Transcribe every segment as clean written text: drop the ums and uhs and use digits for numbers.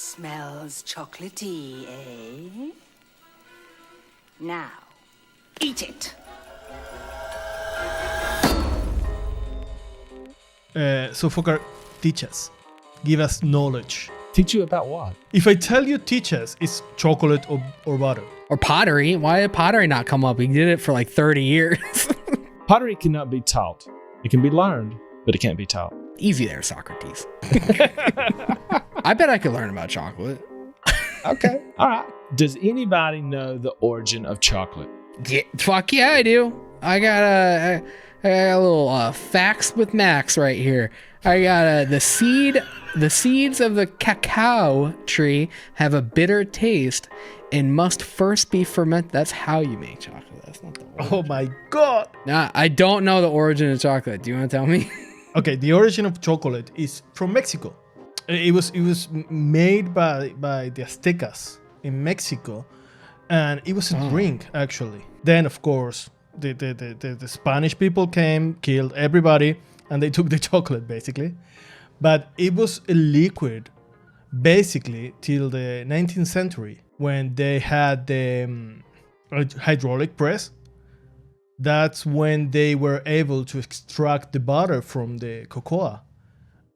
Smells chocolatey, eh? Now, eat it. So Fokar, teach us. Give us knowledge. Teach you about what? If I tell you teach us, it's chocolate or butter. Or pottery. Why did pottery not come up? We did it for like 30 years. Pottery cannot be taught. It can be learned, but it can't be taught. Easy there, Socrates. I bet I could learn about chocolate. Okay. All right. Does anybody know the origin of chocolate? Yeah, fuck yeah, I do. I got a little facts with Max right here. I got the seeds of the cacao tree have a bitter taste and must first be fermented. That's how you make chocolate. That's not the origin. Oh my god! Nah, I don't know the origin of chocolate. Do you want to tell me? Okay, the origin of chocolate is from Mexico. It was made by the Aztecas in Mexico, and it was a drink actually. Then of course the Spanish people came, killed everybody, and they took the chocolate basically. But it was a liquid basically till the 19th century when they had the hydraulic press. That's when they were able to extract the butter from the cocoa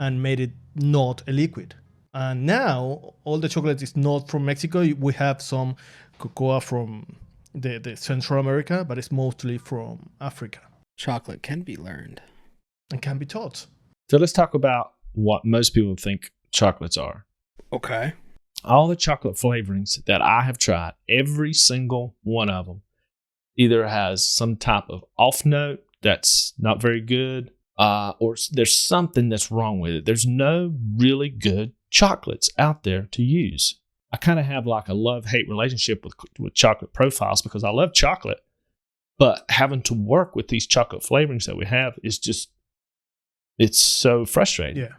and made it not a liquid. And now all the chocolate is not from Mexico. We have some cocoa from the Central America, but it's mostly from Africa. Chocolate can be learned. And can be taught. So let's talk about what most people think chocolates are. Okay. All the chocolate flavorings that I have tried, every single one of them, either has some type of off note that's not very good, or there's something that's wrong with it. There's no really good chocolates out there to use. I kind of have like a love-hate relationship with chocolate profiles because I love chocolate, but having to work with these chocolate flavorings that we have is just, it's so frustrating. Yeah.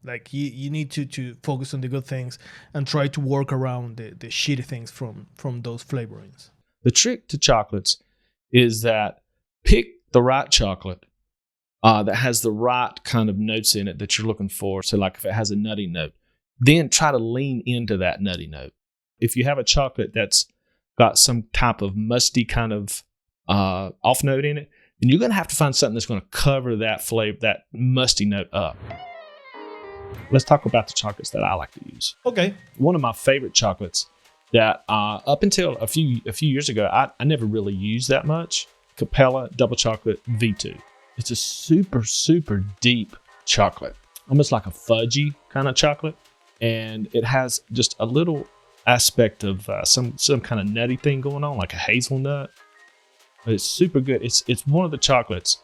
Like you need to focus on the good things and try to work around the shitty things from those flavorings. The trick to chocolates is that pick the right chocolate that has the right kind of notes in it that you're looking for. So like if it has a nutty note, then try to lean into that nutty note. If you have a chocolate that's got some type of musty kind of off note in it, then you're going to have to find something that's going to cover that flavor, that musty note up. Let's talk about the chocolates that I like to use. Okay. One of my favorite chocolates that up until a few years ago, I never really used that much. Capella Double Chocolate V2. It's a super, super deep chocolate, almost like a fudgy kind of chocolate. And it has just a little aspect of some kind of nutty thing going on, like a hazelnut. But it's super good. It's one of the chocolates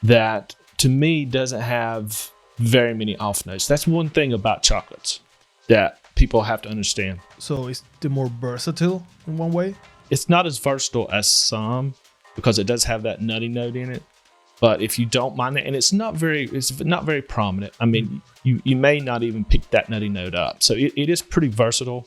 that, to me, doesn't have very many off notes. That's one thing about chocolates that people have to understand. So it's the more versatile in one way? It's not as versatile as some because it does have that nutty note in it. But if you don't mind it, and it's not very prominent. I mean, you may not even pick that nutty note up. So it is pretty versatile.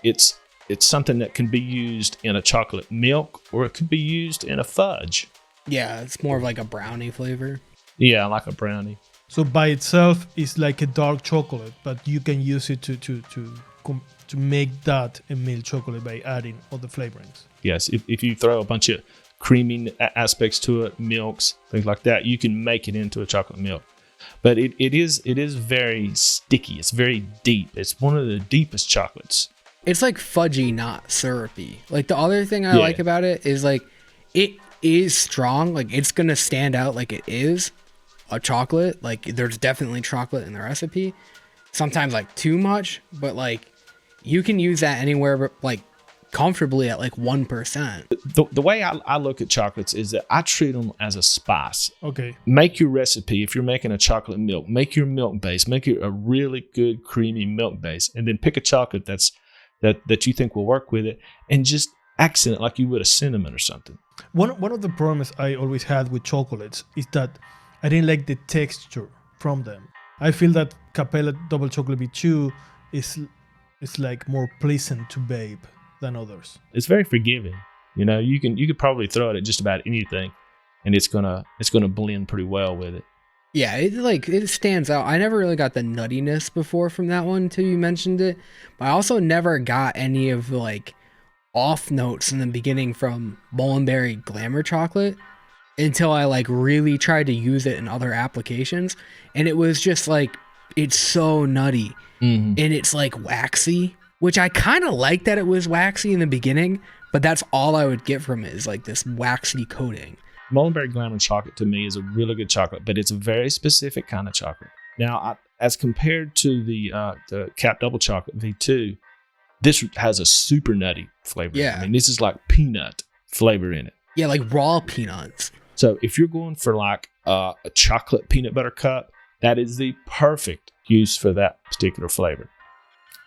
It's something that can be used in a chocolate milk, or it could be used in a fudge. Yeah, it's more of like a brownie flavor. Yeah, like a brownie. So by itself, it's like a dark chocolate, but you can use it to make that a milk chocolate by adding all the flavorings. Yes, if you throw a bunch of creamy aspects to it, milks, things like that, you can make it into a chocolate milk. But it is very sticky. It's very deep. It's one of the deepest chocolates. It's like fudgy, not syrupy. Like the other thing I like about it is like it is strong. Like it's gonna stand out like it is a chocolate. Like there's definitely chocolate in the recipe. Sometimes like too much, but like you can use that anywhere like comfortably at like 1%. The way I look at chocolates is that I treat them as a spice. Okay. Make your recipe, if you're making a chocolate milk, make your milk base, make it a really good creamy milk base, and then pick a chocolate that you think will work with it, and just accent it like you would a cinnamon or something. One of the problems I always had with chocolates is that I didn't like the texture from them. I feel that Capella Double Chocolate V2 is like more pleasant to babe than others. It's very forgiving. You know, you could probably throw it at just about anything, and it's gonna blend pretty well with it. Yeah, it stands out. I never really got the nuttiness before from that one until you mentioned it. But I also never got any of the like off notes in the beginning from Mullenberry Glamour chocolate until I like really tried to use it in other applications. And it was just like, it's so nutty and it's like waxy, which I kind of like that it was waxy in the beginning, but that's all I would get from it is like this waxy coating. Mullenberry Glamour chocolate to me is a really good chocolate, but it's a very specific kind of chocolate. Now, as compared to the Cap Double Chocolate V2, this has a super nutty flavor. Yeah. I mean, this is like peanut flavor in it. Yeah, like raw peanuts. So if you're going for like a chocolate peanut butter cup, that is the perfect use for that particular flavor.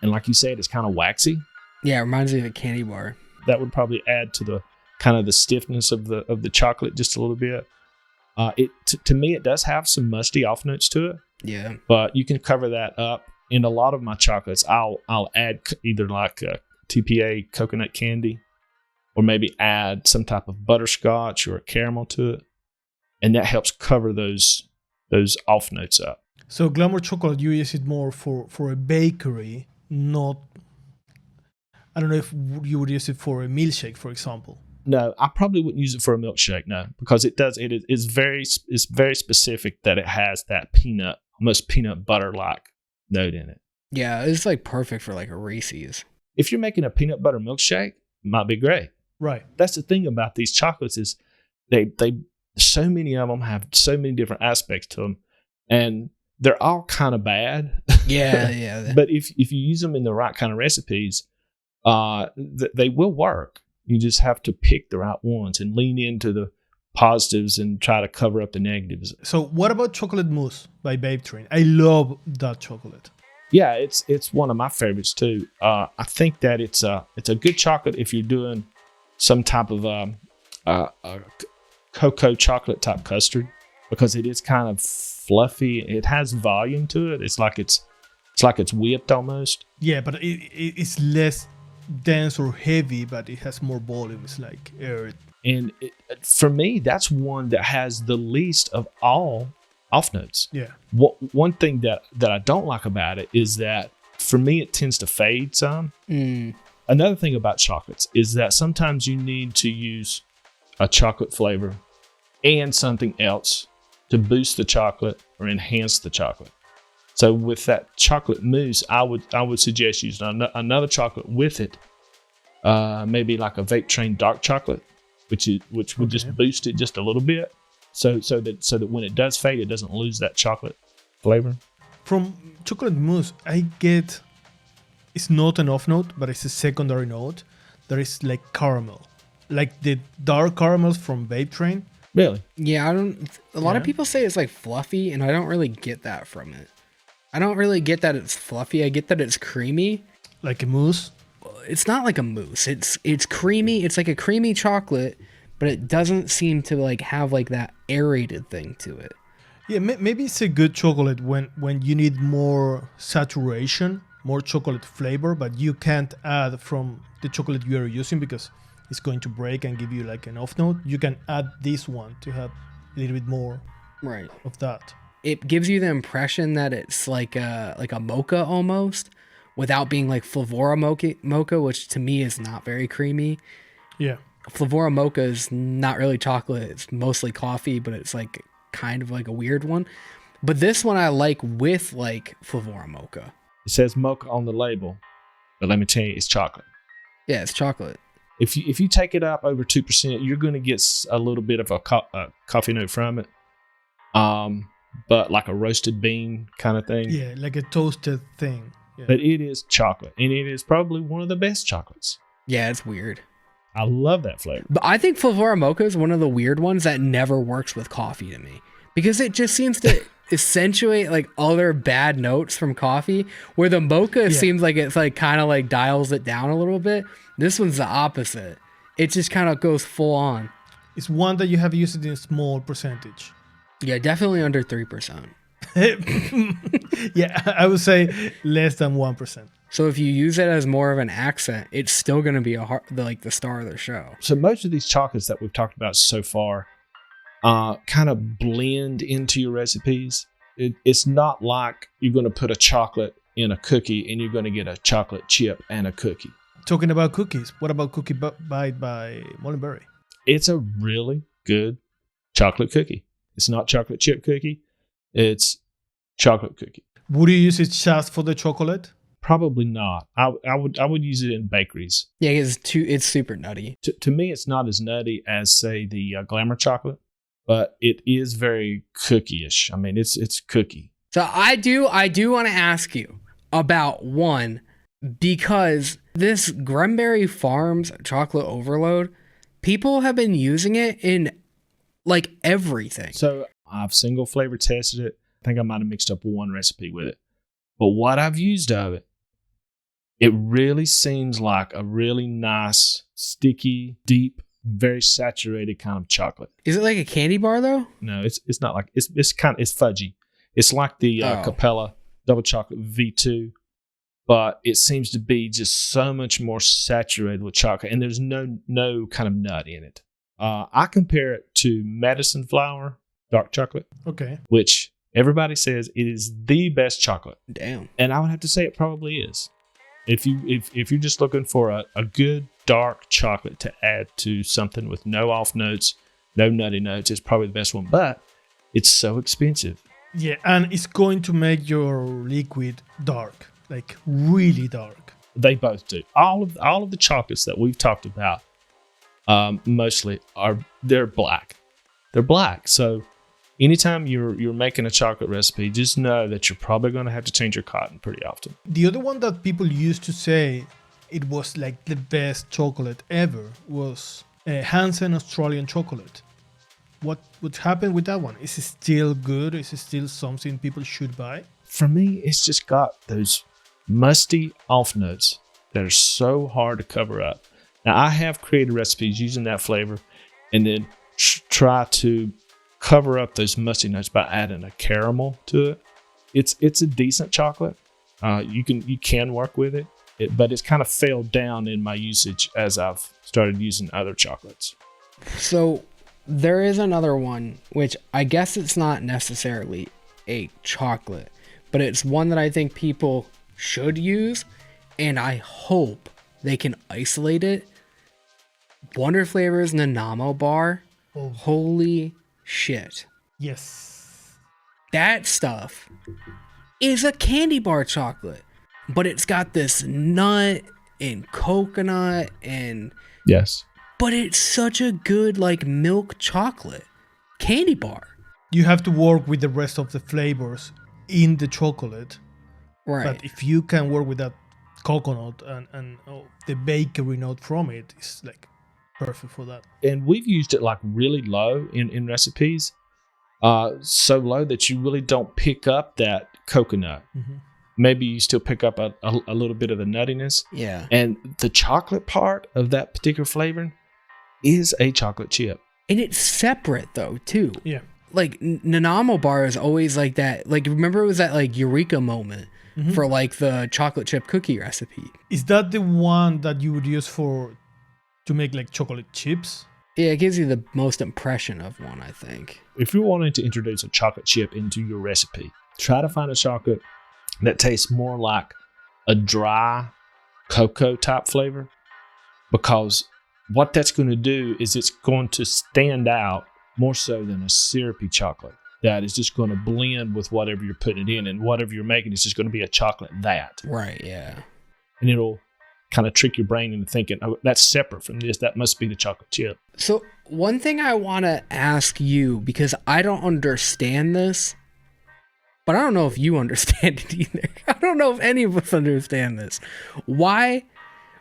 And like you said, it's kind of waxy. Yeah, it reminds me of a candy bar. That would probably add to the kind of the stiffness of the chocolate just a little bit. To me, it does have some musty off notes to it. Yeah. But you can cover that up. In a lot of my chocolates, I'll add either like a TPA coconut candy or maybe add some type of butterscotch or a caramel to it. And that helps cover those off notes up. So Glamour chocolate, you use it more for a bakery, not... I don't know if you would use it for a milkshake, for example. No, I probably wouldn't use it for a milkshake, no. Because it's very specific that it has that peanut, almost peanut butter-like note in it. Yeah, it's like perfect for like a Reese's. If you're making a peanut butter milkshake, it might be great. Right. That's the thing about these chocolates is they so many of them have so many different aspects to them, and they're all kind of bad. Yeah, yeah. But if you use them in the right kind of recipes, they will work. You just have to pick the right ones and lean into the positives and try to cover up the negatives. So what about chocolate mousse by Babe Train? I love that chocolate. Yeah, it's one of my favorites too. I think that it's a good chocolate if you're doing some type of a cocoa chocolate type custard, because it is kind of fluffy. It has volume to it. It's like it's whipped almost. Yeah, but it's less dense or heavy, but it has more volume. It's like air. And for me, that's one that has the least of all off notes. Yeah. One thing that I don't like about it is that for me, it tends to fade some. Another thing about chocolates is that sometimes you need to use a chocolate flavor and something else to boost the chocolate or enhance the chocolate. So with that chocolate mousse, I would suggest using another chocolate with it, maybe like a Vape Train dark chocolate, which would just boost it just a little bit, so that when it does fade, it doesn't lose that chocolate flavor. From chocolate mousse, I get it's not an off note, but it's a secondary note. There is like caramel, like the dark caramels from Vape Train. Really? Yeah, a lot of people say it's like fluffy, and I don't really get that from it. I don't really get that it's fluffy. I get that it's creamy. Like a mousse? It's not like a mousse. It's creamy. It's like a creamy chocolate, but it doesn't seem to like have like that aerated thing to it. Yeah, maybe it's a good chocolate when you need more saturation, more chocolate flavor, but you can't add from the chocolate you are using because it's going to break and give you like an off note. You can add this one to have a little bit more of that. It gives you the impression that it's like a mocha almost, without being like Flavora mocha, which to me is not very creamy. Yeah. Flavora mocha is not really chocolate. It's mostly coffee, but it's like kind of like a weird one. But this one I like with like Flavora mocha. It says mocha on the label, but let me tell you, it's chocolate. Yeah, it's chocolate. If you take it up over 2%, you're going to get a little bit of a coffee note from it. But like a roasted bean kind of thing. Yeah, like a toasted thing. Yeah. But it is chocolate, and it is probably one of the best chocolates. Yeah, it's weird. I love that flavor. But I think Flavora mocha is one of the weird ones that never works with coffee to me, because it just seems to accentuate like other bad notes from coffee, where the mocha seems like it's like kind of like dials it down a little bit. This one's the opposite. It just kind of goes full on. It's one that you have used in a small percentage. Yeah, definitely under 3%. Yeah, I would say less than 1%. So if you use it as more of an accent, it's still going to be the star of the show. So most of these chocolates that we've talked about so far, kind of blend into your recipes. It's not like you're going to put a chocolate in a cookie and you're going to get a chocolate chip and a cookie. Talking about cookies, what about Cookie Bite by Mullenberry? It's a really good chocolate cookie. It's not chocolate chip cookie. It's chocolate cookie. Would you use it just for the chocolate? Probably not. I would use it in bakeries. Yeah, it's super nutty. To me, it's not as nutty as, say, the Glamour chocolate, but it is very cookie-ish. I mean, it's cookie. So I do want to ask you about one, because this Grumberry Farms chocolate overload, people have been using it in like everything. So I've single flavor tested it. I think I might have mixed up one recipe with it. But what I've used of it, it really seems like a really nice, sticky, deep, very saturated kind of chocolate. Is it like a candy bar though? No, it's not like it's fudgy. It's like the Capella double chocolate V2, but it seems to be just so much more saturated with chocolate, and there's no kind of nut in it. I compare it to Medicine Flower dark chocolate, Okay. which everybody says it is the best chocolate. Damn. And I would have to say it probably is. If you're just looking for a good dark chocolate to add to something with no off notes, no nutty notes, it's probably the best one. But it's so expensive. Yeah, and it's going to make your liquid dark, like really dark. They both do. All of the chocolates that we've talked about, mostly they're black. They're black. So anytime you're making a chocolate recipe, just know that you're probably going to have to change your cotton pretty often. The other one that people used to say it was like the best chocolate ever was Hansen Australian chocolate. What happened with that one? Is it still good? Is it still something people should buy? For me, it's just got those musty off notes that are so hard to cover up. Now, I have created recipes using that flavor and then try to cover up those musty notes by adding a caramel to it. It's a decent chocolate. You can work with it, but it's kind of failed down in my usage as I've started using other chocolates. So there is another one, which I guess it's not necessarily a chocolate, but it's one that I think people should use, and I hope they can isolate it. Wonder Flavors Nanamo Bar. Oh. Holy shit. Yes. That stuff is a candy bar chocolate, but it's got this nut and coconut and... Yes. But it's such a good, like, milk chocolate candy bar. You have to work with the rest of the flavors in the chocolate. Right. But if you can work with that coconut and the bakery note from it, it's like perfect for that. And we've used it like really low in recipes, so low that you really don't pick up that coconut. Mm-hmm. Maybe you still pick up a little bit of the nuttiness. Yeah. And the chocolate part of that particular flavoring is a chocolate chip. And it's separate, though, too. Yeah. Like, Nanamo Bar is always like that. Like, remember it was that, like, eureka moment for, like, the chocolate chip cookie recipe. Is that the one that you would use to make, like, chocolate chips? Yeah, it gives you the most impression of one, I think. If you're wanting to introduce a chocolate chip into your recipe, try to find a chocolate that tastes more like a dry cocoa type flavor, because what that's going to do is it's going to stand out more so than a syrupy chocolate that is just going to blend with whatever you're putting it in, and whatever you're making is just going to be a chocolate that. Right, yeah. And it'll kind of trick your brain into thinking, oh, that's separate from this. That must be the chocolate chip. So one thing I want to ask you, because I don't understand this, but I don't know if you understand it either. I don't know if any of us understand this. Why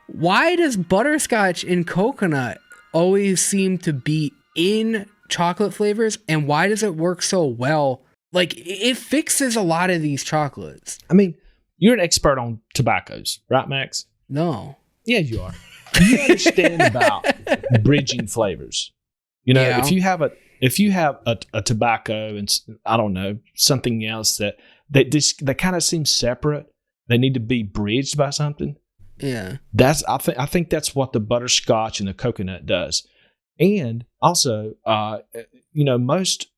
does butterscotch and coconut always seem to be in chocolate flavors, and why does it work so well? Like, it fixes a lot of these chocolates. I mean, you're an expert on tobaccos, right, Max? No. Yeah, you are. You understand about bridging flavors. You know, Yeah. if you have a tobacco and, I don't know, something else that kind of seem separate, they need to be bridged by something. Yeah. I think that's what the butterscotch and the coconut does. And also, most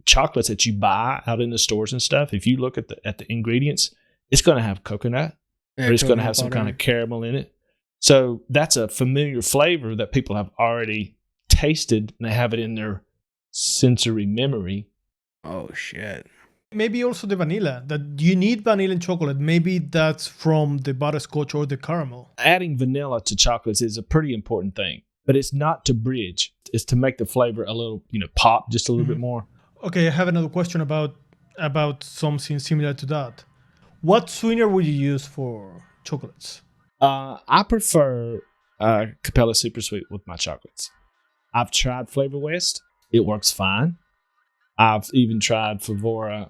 chocolates that you buy out in the stores and stuff, if you look at the ingredients, it's going to have coconut, or it's going to have some kind of caramel in it. So that's a familiar flavor that people have already tasted, and they have it in their sensory memory. Oh shit. Maybe also the vanilla, that you need vanilla in chocolate. Maybe that's from the butterscotch or the caramel. Adding vanilla to chocolates is a pretty important thing, but it's not to bridge. It's to make the flavor a little, pop just a little bit more. Okay, I have another question about something similar to that. What sweetener would you use for chocolates? I prefer Capella Super Sweet with my chocolates. I've tried Flavor West. It works fine. I've even tried Favora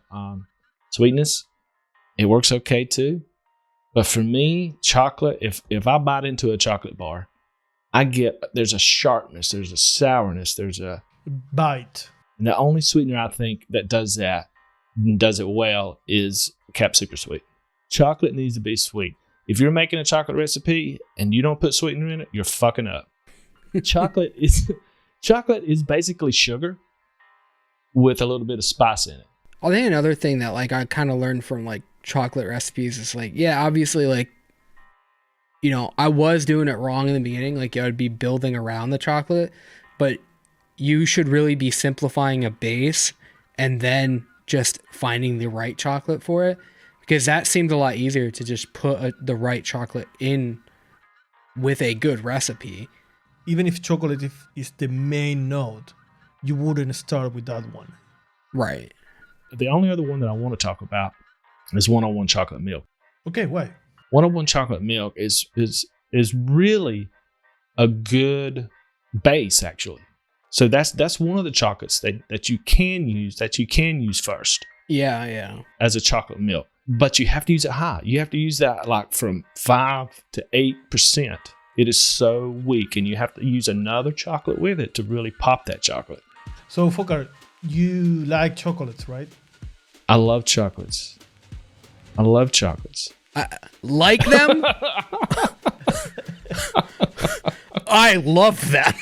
Sweetness. It works okay too. But for me, chocolate, if I bite into a chocolate bar, there's a sharpness, there's a sourness, there's a bite. And the only sweetener I think that does that and does it well is Cap Super Sweet. Chocolate needs to be sweet. If you're making a chocolate recipe and you don't put sweetener in it, you're fucking up. Chocolate is basically sugar with a little bit of spice in it. I think another thing that I kind of learned from chocolate recipes is obviously I was doing it wrong in the beginning. I would be building around the chocolate, but you should really be simplifying a base and then just finding the right chocolate for it, because that seemed a lot easier to just put the right chocolate in with a good recipe. Even if chocolate is the main note, you wouldn't start with that one. Right. The only other one that I want to talk about is 101 chocolate milk. Okay, why? 101 chocolate milk is really a good base, actually. So that's one of the chocolates that you can use first. Yeah. As a chocolate milk. But you have to use it high. You have to use that from 5 to 8%. It is so weak, and you have to use another chocolate with it to really pop that chocolate. So, Fokar, you like chocolates, right? I love chocolates. I like them? I love them.